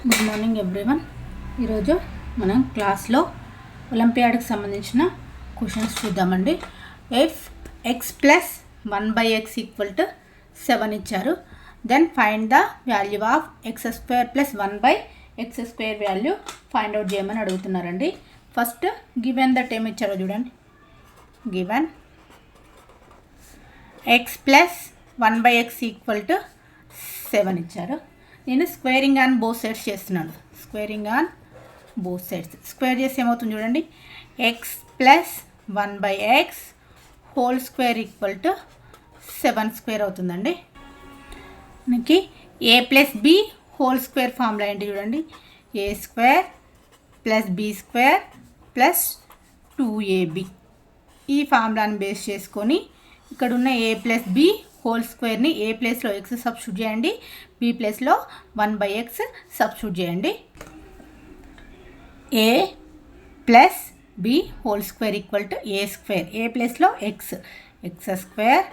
Good morning everyone. ఈరోజు మనం క్లాస్లో ఒలింపియాడ్కి సంబంధించిన క్వశ్చన్స్ చూద్దామండి. If x plus 1/x equal to 7 ఇచ్చారు, then find the value of x square plus 1/x square value find out చేయమని అడుగుతున్నారండి. ఫస్ట్ గివెన్ దట్ ఏమి ఇచ్చారో చూడండి. Given x plus 1/x equal to 7 ఇచ్చారు. నేను స్క్వేరింగ్ ఆన్ బోత్ సైడ్స్ చేస్తున్నాను. Squaring on both sides square చేసి ఏమవుతుంది చూడండి. X plus 1/x whole square equal to 7 square అవుతుందండి. మనకి a plus B whole square formula ఏంటి చూడండి. ఏ square plus B square plus 2ab. ఈ ఫార్ములాని బేస్ చేసుకొని ఇక్కడ ఉన్న ఏ ప్లస్ బి హోల్ స్క్వేర్ని ఏ ప్లేస్లో ఎక్స్ సబ్స్టిట్యూట్ చేయండి, బి ప్లేస్లో 1/x సబ్స్టిట్యూట్ చేయండి. A plus B whole square equal to A square, ఏ ప్లేస్లో X square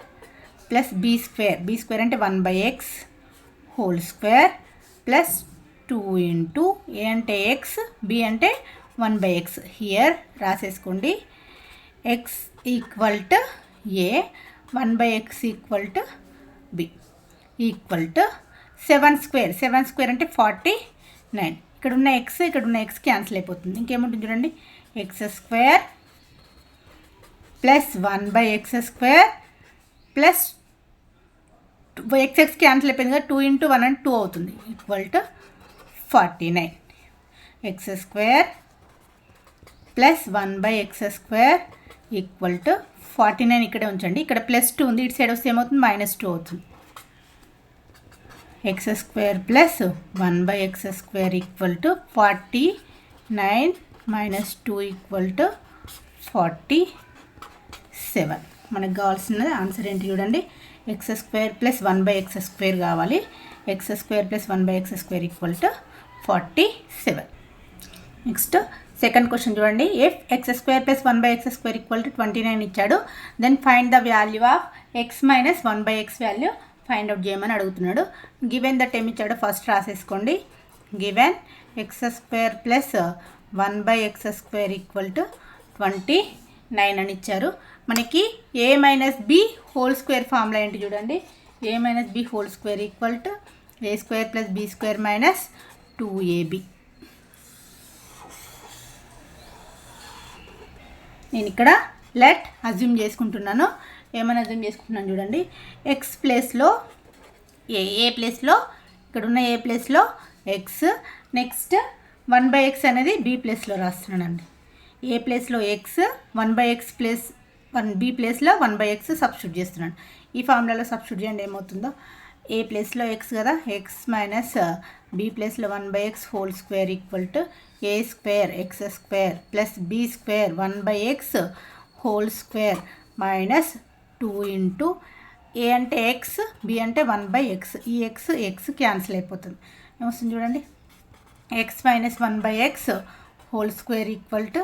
plus B square అంటే 1/x whole square plus 2 into ఏ అంటే ఎక్స్, బి అంటే 1/x. Here రాసేసుకోండి. X equal to A, 1/x equal to be equal to 7 square. 7 square అంటే 49. ఇక్కడ ఉన్న x cancel అయిపోతుంది. ఇంకేముంటుంది చూడండి. X square plus 1/x square plus x cancel అయిపోయింది కదా, 2 ఇంటూ 1 అంటే 2 అవుతుంది, equal to 49. X square plus 1/x square equal to 49. ఇక్కడే ఉంచండి. ఇక్కడ +2 ఉంది, ఇటు సైడ్ వస్తే ఏమవుతుంది, -2 అవుతుంది. X square plus 1/x square equal to 49 -2 equal to 47. మనకు కావాల్సిన ఆన్సర్ ఏంటి చూడండి. X square plus 1/x square కావాలి. X square plus 1/x square equal to 47. Next second question చూడండి. If x square plus 1/x square equal to 29 ఇచ్చాడు, then find the value of x minus 1/x value find out చేయమని అడుగుతున్నాడు. Given that ఏమి ఇచ్చాడో first రాసేసుకోండి. Given X square plus 1/x square equal to 29 అని ఇచ్చారు. మనకి a minus b whole square formula ఏంటి చూడండి. A minus b whole square equal to A square plus B square minus 2ab. నేను ఇక్కడ లెట్ అజ్యూమ్ చేసుకుంటున్నాను. ఏమైనా అజ్యూమ్ చేసుకుంటున్నాను చూడండి. ఎక్స్ ప్లేస్లో ఏ ప్లేస్లో, ఇక్కడ ఉన్న ఏ ప్లేస్లో ఎక్స్, నెక్స్ట్ 1/x అనేది బి ప్లేస్లో రాస్తున్నానండి. ఏ ప్లేస్లో ఎక్స్, 1/x ప్లేస్ బి ప్లేస్లో 1/x సబ్స్టిట్యూట్ చేస్తున్నాను. ఈ ఫార్ములాలో సబ్స్టిట్యూట్ చేయండి ఏమవుతుందో. ఏ ప్లేస్లో ఎక్స్ కదా, ఎక్స్ మైనస్ బి ప్లేస్లో 1/x whole square equal to A square x square plus B square 1/x whole square minus 2 into ఏ అంటే ఎక్స్, బి అంటే 1/x. ఈ ఎక్స్ క్యాన్సిల్ అయిపోతుంది. ఏమొస్తుంది చూడండి. X minus 1/x whole square equal to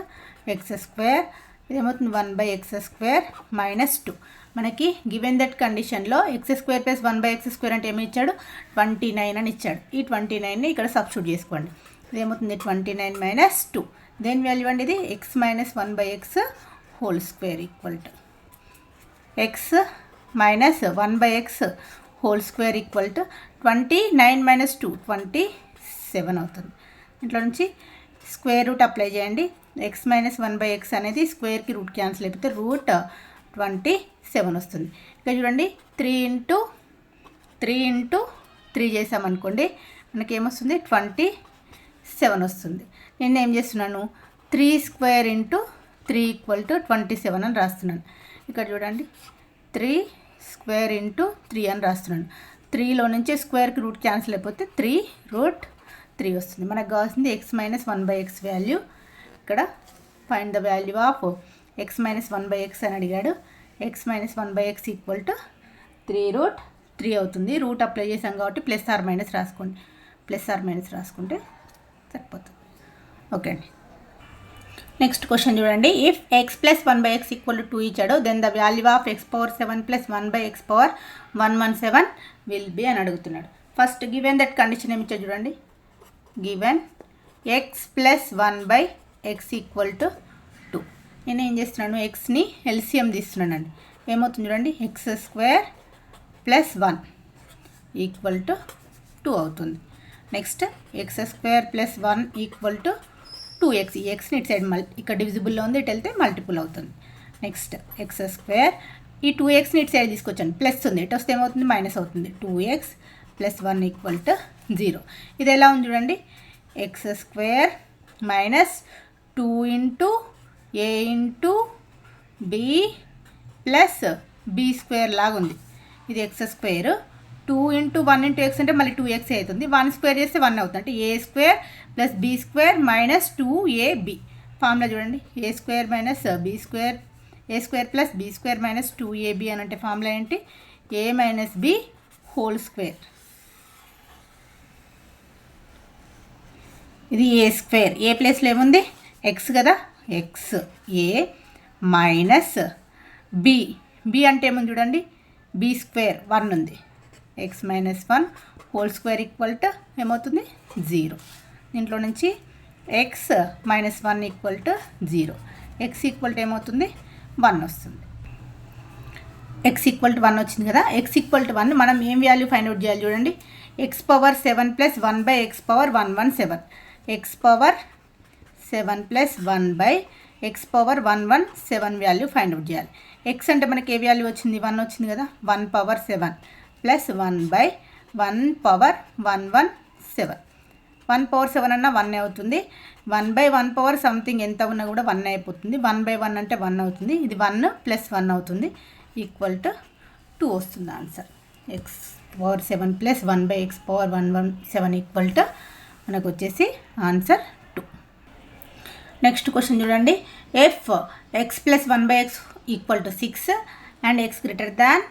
x square, ఇదేమవుతుంది 1/x square minus 2. మనకి given that కండిషన్లో x square plus 1/x square అంటే ఏమి ఇచ్చాడు, 29 అని ఇచ్చాడు. ఈ 29ని ఇక్కడ సబ్స్టిట్యూట్ చేసుకోండి. ఇదేమవుతుంది 29 మైనస్ 2. దేని వాల్యూ అండి ఇది, X minus 1/x whole square equal to X minus 1/x whole square equal to 29 minus 2 27 అవుతుంది. ఇంట్లో నుంచి స్క్వేర్ రూట్ అప్లై చేయండి. ఎక్స్ మైనస్ 1/x అనేది స్క్వేర్కి రూట్ క్యాన్సిల్ అయిపోతే రూట్ 27 వస్తుంది. ఇక్కడ చూడండి 3 ఇంటూ 3 చేసామనుకోండి, మనకి ఏమొస్తుంది 27 వస్తుంది. నేను ఏం చేస్తున్నాను, 3 స్క్వేర్ ఇంటూ 3 ఈక్వల్ టు 27 అని రాస్తున్నాను. ఇక్కడ చూడండి 3 స్క్వేర్ ఇంటూ 3 అని రాస్తున్నాను. 3లో నుంచి స్క్వేర్కి రూట్ క్యాన్సిల్ అయిపోతే 3√3 వస్తుంది. మనకు కావాల్సింది ఎక్స్ మైనస్ 1/x వాల్యూ. ఇక్కడ find the value of x minus 1/x అని అడిగాడు. X minus 1/x equal to 3√3 అవుతుంది. రూట్ అప్లై చేసాం కాబట్టి ప్లస్ ఆర్ మైనస్ రాసుకుంటే సరిపోతుంది. ఓకే అండి. నెక్స్ట్ క్వశ్చన్ చూడండి. If x plus 1/x equal to 2 ఇచ్చాడు, then the value of x power 7 plus 1/x power 117 will be అని అడుగుతున్నాడు. ఫస్ట్ గివెన్ దట్ కండిషన్ ఏమి ఇచ్చాడు చూడండి. Given x plus 1/x equal to 2. నేను ఏం చేస్తున్నాను, ఎక్స్ని ఎల్సిఎం తీస్తున్నానండి. ఏమవుతుంది చూడండి, x square plus 1 equal to 2 అవుతుంది. Next x square plus 1 equal to 2x. ఈ ఎక్స్ని ఇటు సైడ్ ఇక్కడ డివిజిబుల్లో ఉంది, ఇటు వెళ్తే మల్టిపుల్ అవుతుంది. నెక్స్ట్ ఎక్స్ స్క్వేర్, ఈ 2xని ఇటు సైడ్ తీసుకొచ్చాను, ప్లస్ ఉంది, ఇటు వస్తే ఏమవుతుంది, మైనస్ అవుతుంది. 2x plus 1 equal to 0. ఇది ఎలా ఉంది చూడండి, x square minus 2 into a into b plus b square లాగా ఉంది. ఇది X square, 2 into 1 into X అంటే మళ్ళీ 2x అవుతుంది. 1 స్క్వేర్ చేస్తే 1 అవుతుంది. అంటే a square plus b square minus 2ab. Formula చూడండి, ఏ square minus b square, a square plus b square minus 2ab అని అంటే ఫార్ములా ఏంటి, a minus b whole square. ఇది ఏ స్క్వేర్, ఏ ప్లేస్లో ఏముంది, ఎక్స్ కదా, x a minus b, b అంటే ఏముంది చూడండి, బీ స్క్వేర్ 1 ఉంది, x minus 1 whole square equal to ఏమవుతుంది 0. దీంట్లో నుంచి x minus 1 equal to 0. X equal to ఏమవుతుంది 1 వస్తుంది. ఎక్స్ ఈక్వల్ టు 1 వచ్చింది కదా. ఎక్స్ ఈక్వల్ టు 1 మనం ఏం వాల్యూ ఫైండ్ అవుట్ చేయాలి చూడండి, X power 7 plus 1/x power 117. X power 7 plus 1/x power 117 value find out చేయాలి. ఎక్స్ అంటే మనకి ఏ వాల్యూ వచ్చింది, 1 వచ్చింది కదా, 1 పవర్ 7 ప్లస్ 1/1 పవర్ 117. 1 పవర్ 7 అన్న 1 అవుతుంది. 1/1 పవర్ సంథింగ్ ఎంత ఉన్నా కూడా 1 అయిపోతుంది. 1/1 అంటే 1 అవుతుంది. ఇది 1 ప్లస్ 1 అవుతుంది, ఈక్వల్ టు 2 వస్తుంది answer. X power 7 plus 1/x power 117 equal to మనకు వచ్చేసి ఆన్సర్ 2. నెక్స్ట్ క్వశ్చన్ చూడండి, f x plus 1/x equal to 6 and x greater than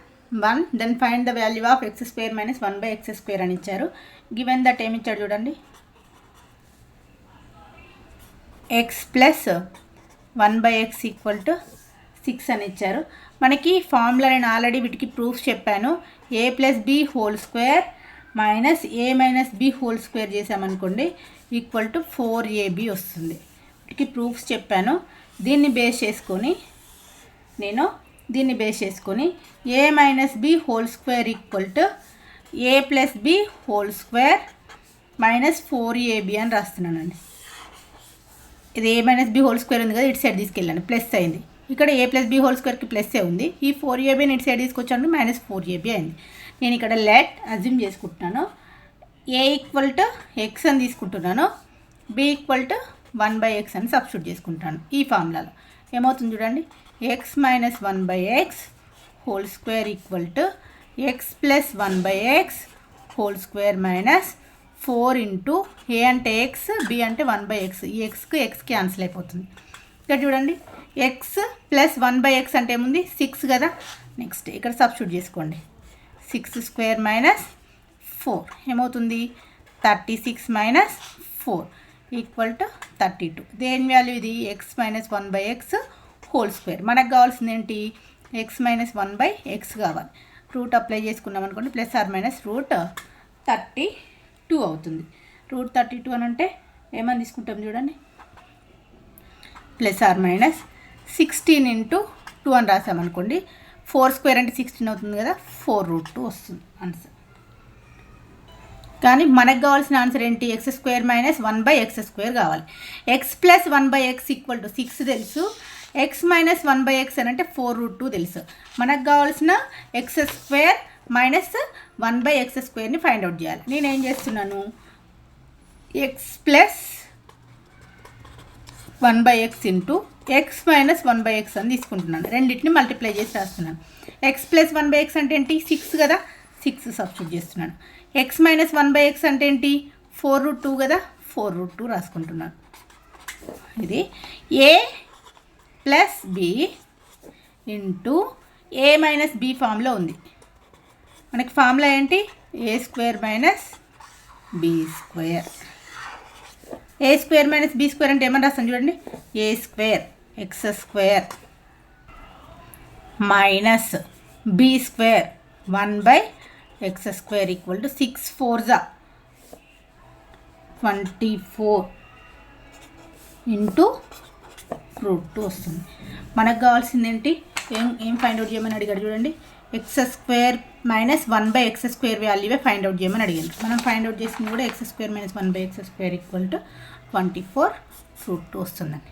1 then find the value of x square minus 1/x square అని ఇచ్చారు. Given that ఏమి ఇచ్చాడు చూడండి, x plus 1/x equal to 6 అని ఇచ్చారు. మనకి ఫార్ములా నేను ఆల్రెడీ వీటికి ప్రూఫ్స్ చెప్పాను. A plus B whole square minus a minus b whole square చేసామనుకోండి ఈక్వల్ టు 4ab వస్తుంది. వీటికి ప్రూఫ్స్ చెప్పాను. దీన్ని బేస్ చేసుకొని a minus b whole square equal to a plus B whole square minus 4ab అని రాస్తున్నానండి. ఇది a minus b whole square ఉంది కదా, ఇటు సైడ్ తీసుకెళ్ళాను, ప్లస్ అయింది. ఇక్కడ ఏ ప్లస్ బి హోల్ స్క్వేర్కి ప్లస్సే ఉంది. ఈ 4ab ఇటు సైడ్ తీసుకొచ్చాను, మైనస్ 4ab అయింది. నేను ఇక్కడ లెట్ అజ్యూమ్ చేసుకుంటున్నాను, ఏ ఈక్వల్ టు ఎక్స్ అని తీసుకుంటున్నాను, బి ఈక్వల్ టు 1/x అని సబ్స్టిట్యూట్ చేసుకుంటాను. ఈ ఫార్ములాలో ఏమవుతుంది చూడండి, x minus 1/x whole square equal to x plus 1/x whole square minus 4 into ఏ అంటే ఎక్స్, బి అంటే 1/x. ఈ ఎక్స్ క్యాన్సిల్ అయిపోతుంది. ఇక్కడ చూడండి, ఎక్స్ ప్లస్ 1/x అంటే ఏముంది 6 కదా. నెక్స్ట్ ఇక్కడ సబ్స్టిట్యూట్ చేసుకోండి, 6 స్క్వేర్ మైనస్ 4 ఏమవుతుంది 36 మైనస్ 4 ఈక్వల్ టు 32. దేని వాల్యూ ఇది, X minus 1/x whole square. మనకు కావాల్సింది ఏంటి, ఎక్స్ మైనస్ 1/x కావాలి. రూట్ అప్లై చేసుకున్నాం అనుకోండి, ప్లస్ ఆర్ మైనస్ రూట్ 32 అవుతుంది. రూట్ 32 అని అంటే ఏమని తీసుకుంటాం చూడండి, ప్లస్ ఆర్ మైనస్ 16 ఇంటూ 2 అని రాసామనుకోండి, 4 స్క్వేర్ అంటే 16 అవుతుంది కదా, 4√2 వస్తుంది ఆన్సర్. కానీ మనకు కావాల్సిన ఆన్సర్ ఏంటి, x square minus 1/x square కావాలి. X plus 1/x equal to 6 తెలుసు, ఎక్స్ మైనస్ 1/x అని అంటే 4√2 తెలుసు. మనకు కావాల్సిన ఎక్స్ స్క్వేర్ మైనస్ 1/x స్క్వేర్ని ఫైండ్ అవుట్ చేయాలి. నేనేం చేస్తున్నాను, x plus 1/x into x minus 1/x అని తీసుకుంటున్నాను. రెండింటిని మల్టిప్లై చేసి రాస్తున్నాను. ఎక్స్ ప్లస్ 1/x అంటే ఏంటి 6 కదా, 6 సబ్స్టిట్యూట్ చేస్తున్నాను. ఎక్స్ మైనస్ 1/x అంటే ఏంటి 4√2 కదా, 4√2 రాసుకుంటున్నాను. ఇది a plus b into a minus b ఫామ్లో ఉంది. మనకి ఫార్ములా ఏంటి, a square minus b square. A square minus b square అంటే ఏమని రాస్తాను చూడండి, ఏ square x square minus b square 1/x square equal to 6 4 జా 24 ఇంటూ √2 వస్తుంది. మనకు కావాల్సింది ఏంటి, ఏం ఫైండ్ అవుట్ చేయమని అడిగాడు చూడండి. x² - 1/x² వాల్యూవే ఫైండ్ అవుట్ చేయమని అడిగాను. మనం ఫైండ్ అవుట్ చేసింది కూడా x² - 1/x² = 24 √2 వస్తుందండి.